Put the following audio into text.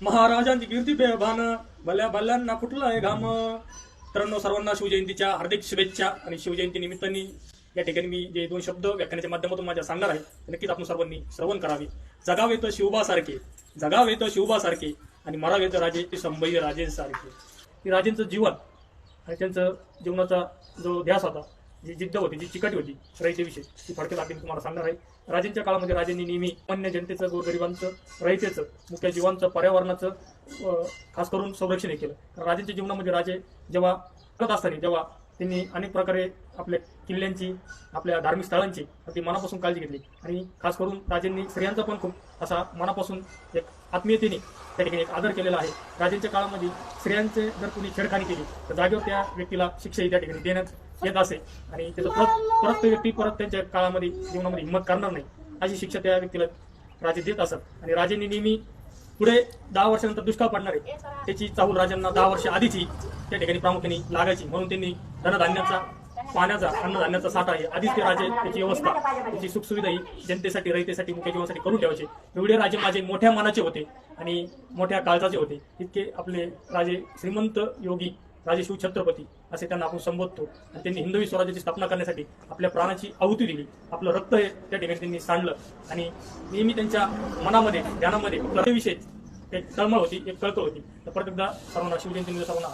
महाराजांची कीर्ती बेभान, भल्या भल्यांना कुठलाय घाम. मित्रांनो, सर्वांना शिवजयंतीच्या हार्दिक शुभेच्छा. आणि शिवजयंती निमित्ताने या ठिकाणी मी जे दोन शब्द व्याख्यानाच्या माध्यमातून माझ्या सांगणार आहे ते नक्कीच आपण सर्वांनी श्रवण करावे. जगावे तर शिवबासारखे, जगावे तर शिवबासारखे, आणि मरावे तर राजे ते संभाजी राजेंसारखे. की राजेंचं जीवन आणि त्यांचं जीवनाचा जो ध्यास होता, जी जिद्द होती, जी चिकाटी होती रयतेविषयी, ती थोडक्यात आपण तुम्हाला सांगणार आहे. राजेंच्या काळामध्ये राजांनी नेहमी सामान्य जनतेचं, गोरगरिबांचं, रयतेचं, मुख्य जीवांचं, पर्यावरणाचं खास करून संरक्षण केलं. राजांच्या जीवनामध्ये राजे जेव्हा करत असताना जेव्हा त्यांनी अनेक प्रकारे आपल्या किल्ल्यांची, आपल्या धार्मिक स्थळांची अगदी मनापासून काळजी घेतली. आणि खास करून राजांनी स्त्रियांचा पण खूप असा मनापासून एक आत्मीयतेने त्या ठिकाणी एक आदर केलेला आहे. राजांच्या काळामध्ये स्त्रियांचे जर कोणी छेडखानी केली तर जागेवर त्या व्यक्तीला शिक्षाही त्या ठिकाणी देण्यात येत असे. आणि त्याचं परत ते व्यक्ती परत त्यांच्या काळामध्ये जीवनामध्ये हिंमत करणार नाही अशी शिक्षा त्या व्यक्तीला राजे देत असत. आणि राजांनी नेहमी पुढे 10 वर्षानंतर दुष्काळ पडणार आहे त्याची चाहूल राजांना 10 वर्ष आधीची त्या ठिकाणी प्रामुख्याने लागायची. म्हणून त्यांनी धनधान्याचा, पाण्याचा, अन्नधान्याचा साठा आहे आधीच ते राजे त्याची व्यवस्था, त्याची सुखसुविधा ही जनतेसाठी, रयतेसाठी, मुख्य जीवनासाठी करून ठेवायचे. एवढे राजे माझे मोठ्या मानाचे होते आणि मोठ्या काळजाचे होते. इतके आपले राजे श्रीमंत योगी राजे शिवछत्रपती असे त्यांना आपण संबोधतो. आणि त्यांनी हिंदवी स्वराज्याची स्थापना करण्यासाठी आपल्या प्राणाची आहुती दिली, आपलं रक्त हे त्या ठिकाणी त्यांनी सांडलं. आणि नेहमी त्यांच्या मनामध्ये, ध्यानामध्ये विषयी एक तळमळ होती, एक कळकळ होती. तर परत एकदा सर्वांना शिवजयंती सर्वांना